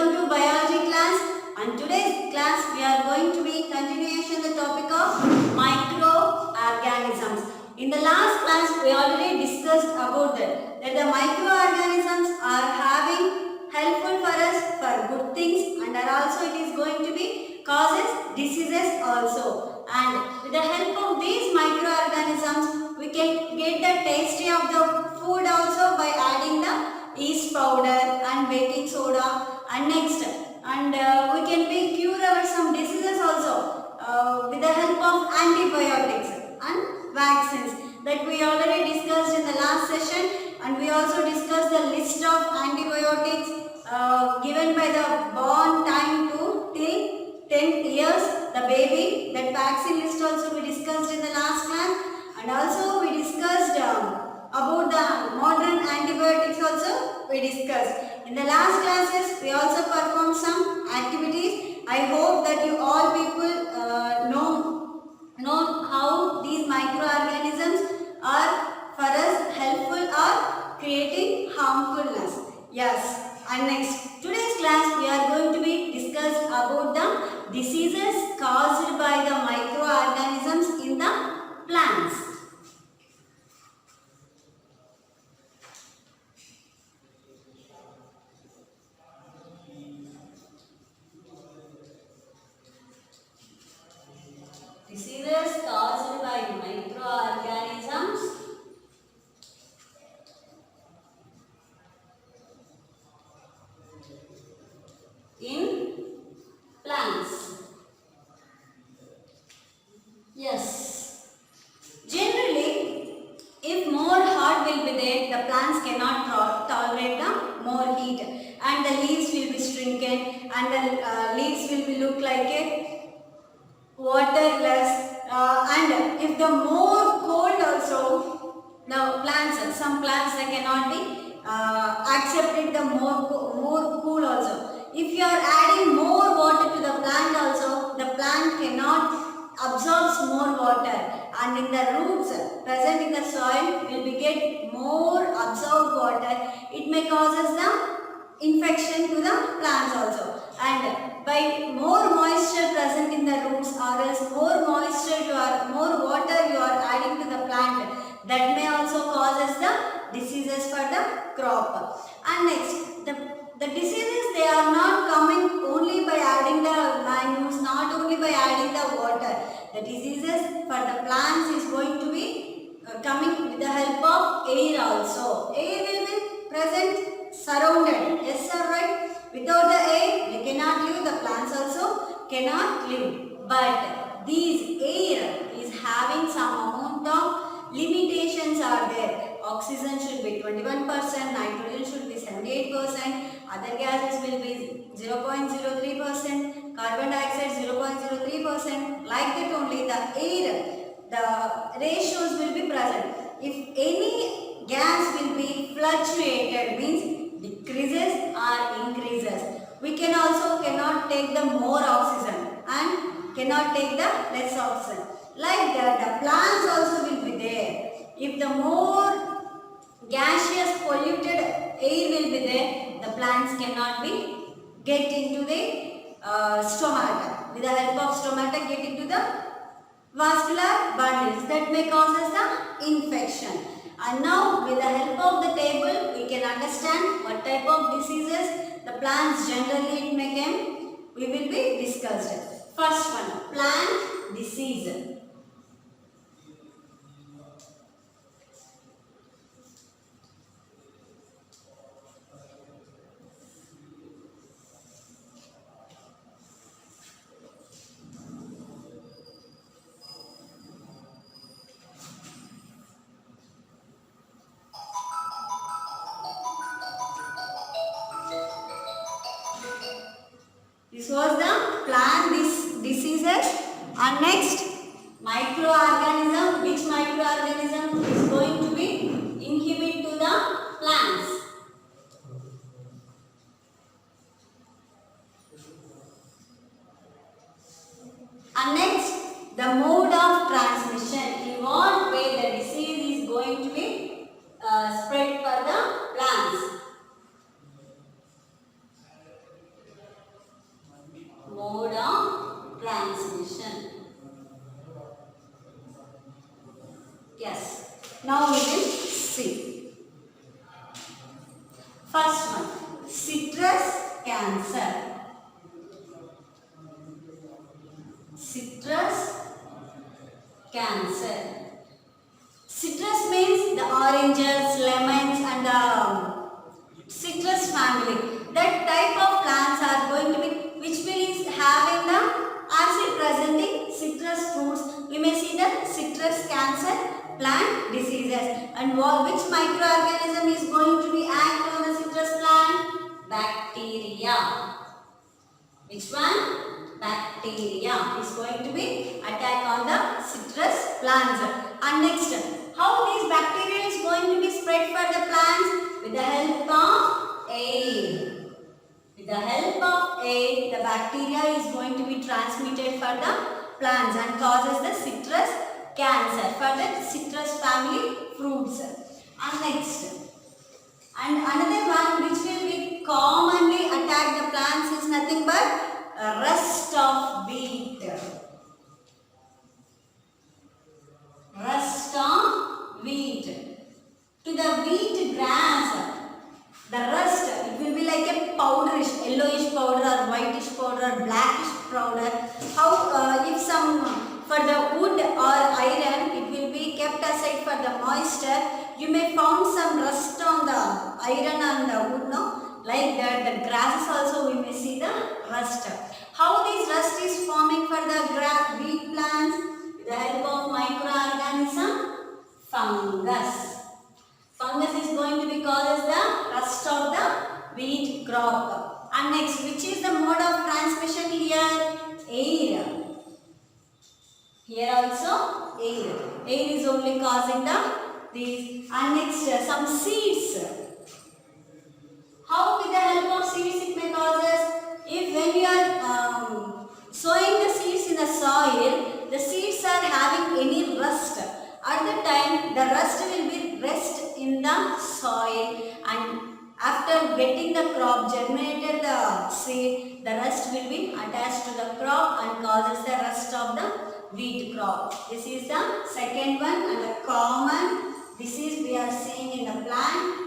Welcome to biology class, and today's class we are going to be continuation the topic of microorganisms. In the last class we already discussed about that the microorganisms are having helpful for us for good things, and are also it is going to be causes diseases also. And with the help of these microorganisms we can get the tasty of the food also by adding the yeast powder and baking soda, and next we can be cure our some diseases also with the help of antibiotics and vaccines that we already discussed in the last session. And we also discussed the list of antibiotics given by the born time to till 10 years the baby. That vaccine list also we discussed in the last class. And also we discussed about the modern antibiotics also we discussed. In the last classes we also performed some activities. I hope that you all people know how these microorganisms are for us helpful or creating harmfulness. Yes. And next, today's class we are going to be discussed about the diseases caused by the microorganisms in the plants. Diseases caused by microorganisms in plants. Yes. Generally, if more hot will be there, the plants cannot tolerate the more heat, and the leaves will be shrunken, and the leaves will be look like a waterless, and if the more cold also, the plants, some plants they cannot be accepted the more cool also. If you are adding more water to the plant also, the plant cannot absorb more water, and in the roots present in the soil will be get more absorbed water. It may causes the infection to the plants also. And by more moisture present in the roots, or else more water you are adding to the plant, that may also causes the diseases for the crop. And next, the diseases they are not coming only by adding the manures, not only by adding the water. The diseases for the plants is going to be coming with the help of air also. Air will be present surrounded. Yes sir, right? Without the air, we cannot live, the plants also cannot live. But these air is having some amount of limitations are there. Oxygen should be 21%, nitrogen should be 78%, other gases will be 0.03%, carbon dioxide 0.03%. Like that only the air, the ratios will be present. If any gas will be fluctuated, means decreases or increases. We can also cannot take the more oxygen and cannot take the less oxygen. Like that, the plants also will be there. If the more gaseous polluted air will be there, the plants cannot be get into the stomata. With the help of stomata get into the vascular bundles that may cause the infection. And now with the help of the table we can understand what type of diseases the plants generally it may come. We will be discussed. First one, plant disease. This was the plant diseases. And next, microorganism. Which microorganism is going to be inhibit to the plants? And next, the mode of transmission. In what way the disease is going to be spread for the plants? citrus cancer. Citrus cancer. Citrus means the oranges, lemons and the citrus family. That type of plants are going to be which will is having the acid presenting citrus fruits. You may see the citrus cancer plant diseases. And which microorganism is going to be act on the citrus plant? Bacteria. Which one? Bacteria is going to be attack on the citrus plants. And next, how this bacteria is going to be spread for the plants? With the help of air. With the help of air, the bacteria is going to be transmitted for the plants and causes the citrus cancer for the citrus family fruits. And next, and another one which will be commonly attack the plants is nothing but rust of wheat. Rust of wheat. To the wheat grass, the rust, it will be like a powderish, yellowish powder or whitish powder or blackish powder. How if some for the wood or iron, it will be kept aside for the moisture. You may found some rust on the iron and the wood, no? Like that, the grasses also we may see the rust. How this rust is forming for the wheat plants? With the help of microorganism, fungus. Fungus is going to be causes the rust of the wheat crop. And next, which is the mode of transmission here? Air. Here also air. Air is only causing these. And next, some seeds. How with the help of seeds it may causes? If when you are sowing the seeds in the soil, the seeds are having any rust. At the time, the rust will be rest in the soil, and after getting the crop germinated the seed, the rust will be attached to the crop and causes the rust of the wheat crop. This is the second one and a common disease we are seeing in the plant.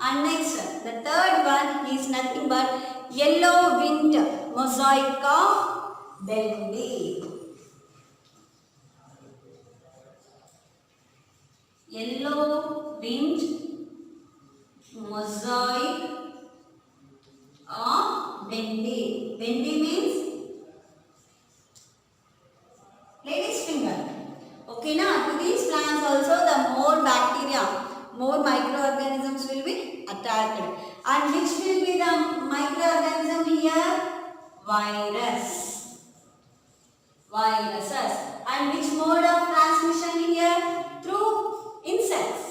And next, the third one is nothing but yellow winged mosaic of Bendy. Yellow winged mosaic of Bendy. Bendy means lady's finger. Okay, now to these plants also the more bacteria, more microorganisms will be attacked. And which will be the microorganism here? Virus. Viruses. And which mode of transmission here? Through insects.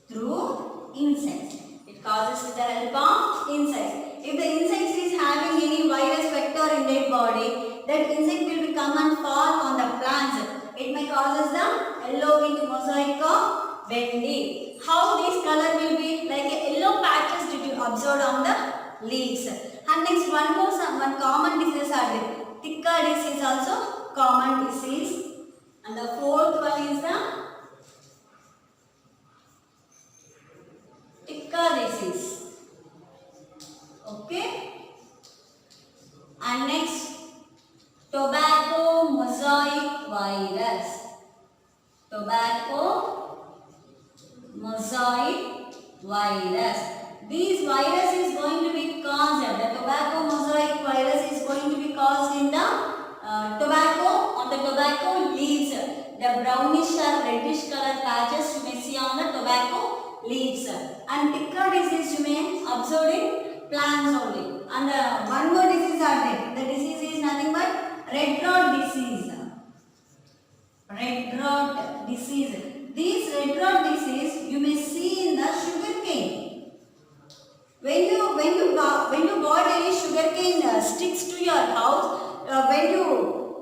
Through insects. It causes with the help of insects. If the insect is having any virus vector in their body, that insect will come and fall on the plants. It may cause the yellow winged mosaic of Bendy. How this color will be like a yellow patches did you observe on the leaves. And next one common disease are there. Ticka disease also common disease. And the fourth one is the Ticka disease. Okay. And next, tobacco mosaic virus. Tobacco mosaic virus. This virus is going to be caused, the tobacco mosaic virus is going to be caused in the tobacco, on the tobacco leaves. The brownish or reddish color patches you may see on the tobacco leaves. And Ticka disease you may observe in plants only. And one more disease are there. The disease is nothing but red rot disease. Red rot disease. This red rot disease you may see in the sugarcane. When you bought any sugarcane sticks to your house, when you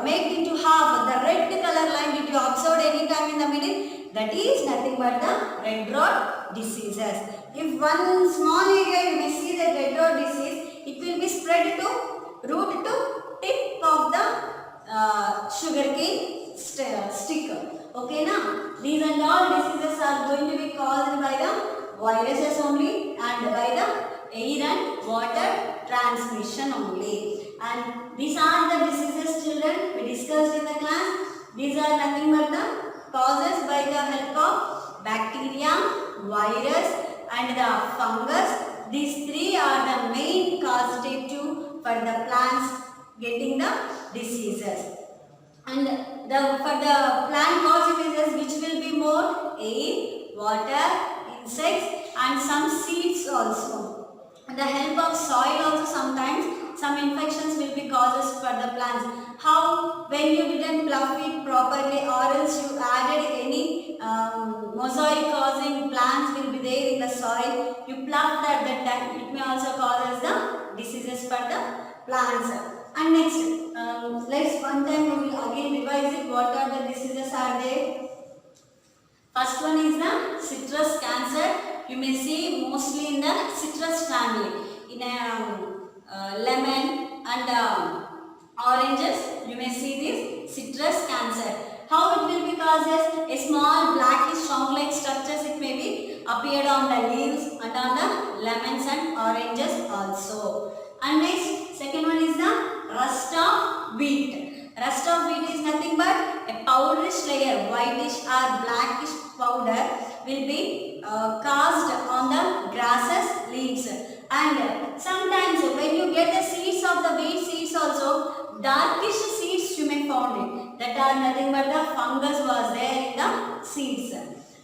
make into half, the red color line did you observe any time in the middle? That is nothing but the red rot diseases. If one small area you may see the red rot disease, it will be spread to root to tip of the sugarcane stick. Okay, now these and all diseases are going to be caused by the viruses only and by the air and water transmission only. And these are the diseases, children, we discussed in the class. These are nothing but the causes by the help of bacteria, virus and the fungus. These three are the main causative for the plants getting the diseases. And for the plant cause diseases, which will be more? Air, water, insects and some seeds also. With the help of soil also sometimes some infections will be causes for the plants. How? When you didn't plough it properly or else you added any mosaic causing plants will be there in the soil. You ploughed at that time, it may also cause the diseases for the plants. And next, let's one time we will again revise it. What are the diseases are there? First one is the citrus cancer. You may see mostly in the citrus family. In a lemon and oranges, you may see this citrus cancer. How it will be causes? A small blackish strong-like structures it may be appeared on the leaves and on the lemons and oranges also. And next, second one is the rust of wheat. Rust of wheat is nothing but a powderish layer, whitish or blackish powder will be cast on the grasses leaves. And sometimes when you get the seeds of the wheat seeds also, darkish seeds you may found it. That are nothing but the fungus was there in the seeds.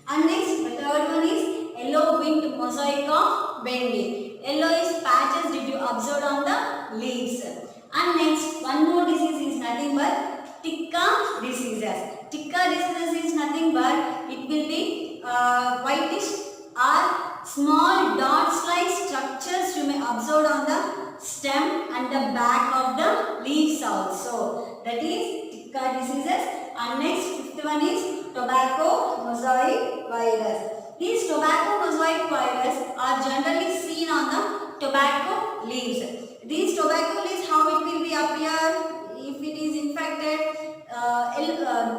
And next, the third one is yellow winged mosaic of bendy. Yellow is patches did you observe on the leaves. And next, one more disease is nothing but ticca diseases. Ticca diseases is nothing but it will be whitish or small dots like structures you may observe on the stem and the back of the leaves also. That is ticca diseases. And next, fifth one is tobacco mosaic virus. These tobacco mosaic virus are generally seen on the tobacco leaves. These tobacco leaves, how it will be appear? If it is infected,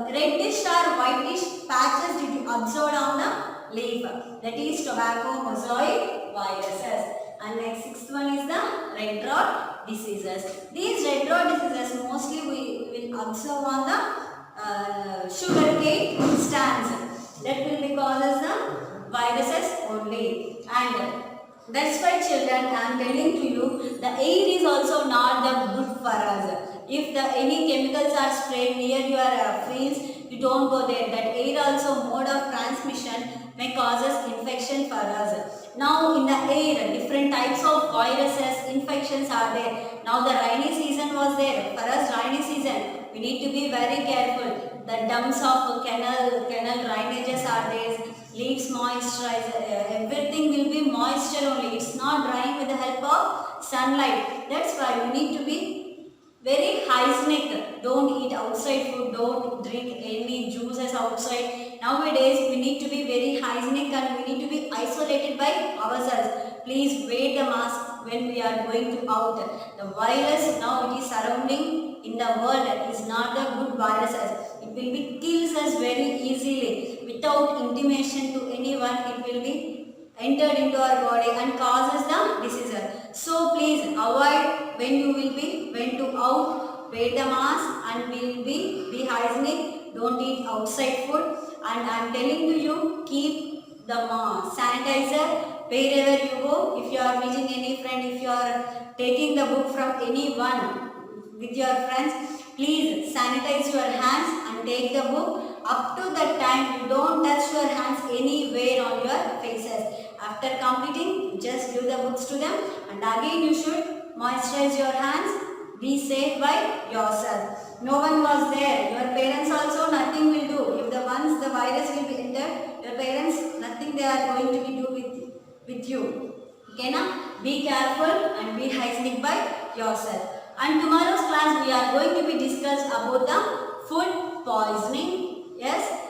reddish or whitish patches did you observe on the leaf. That is tobacco mosaic viruses. And next, sixth one is the red rot diseases. These red rot diseases mostly we will observe on the sugarcane stands. That will be causes the viruses only. And that's why, children, I am telling to you, the air is also not the good for us. If any chemicals are sprayed near your fields, you don't go there. That air also mode of transmission may causes infection for us. Now in the air, different types of viruses, infections are there. Now the rainy season was there. For us, rainy season, we need to be very careful. The dumps of canal drainages are there. Leaves moisturize, everything will be moisture only. It's not drying with the help of sunlight. That's why we need to be very hygienic. Don't eat outside food. Don't drink any juices outside. Nowadays, we need to be very hygienic and we need to be isolated by ourselves. Please wear the mask when we are going to out. The virus now it is surrounding in the world is not the good viruses. It will be kills us very easily. Without intimation to anyone, it will be entered into our body and causes the disease. So please avoid when you will be went to out, wear the mask and will be hygienic. Don't eat outside food. And I am telling to you, keep the sanitizer wherever you go. If you are meeting any friend, if you are taking the book from anyone with your friends, please sanitize your hands and take the book. Up to that time, you don't touch your hands anywhere on your faces. After completing, just give the books to them and again you should moisturize your hands. Be safe by yourself. No one was there. Your parents also nothing will do. If once the virus will be entered, your parents nothing they are going to be do with you. Okay, na? Be careful and be hygienic by yourself. And tomorrow's class we are going to be discussed about the food poisoning. Yes.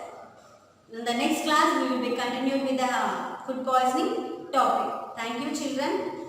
In the next class we will be continued with the food poisoning topic. Thank you, children.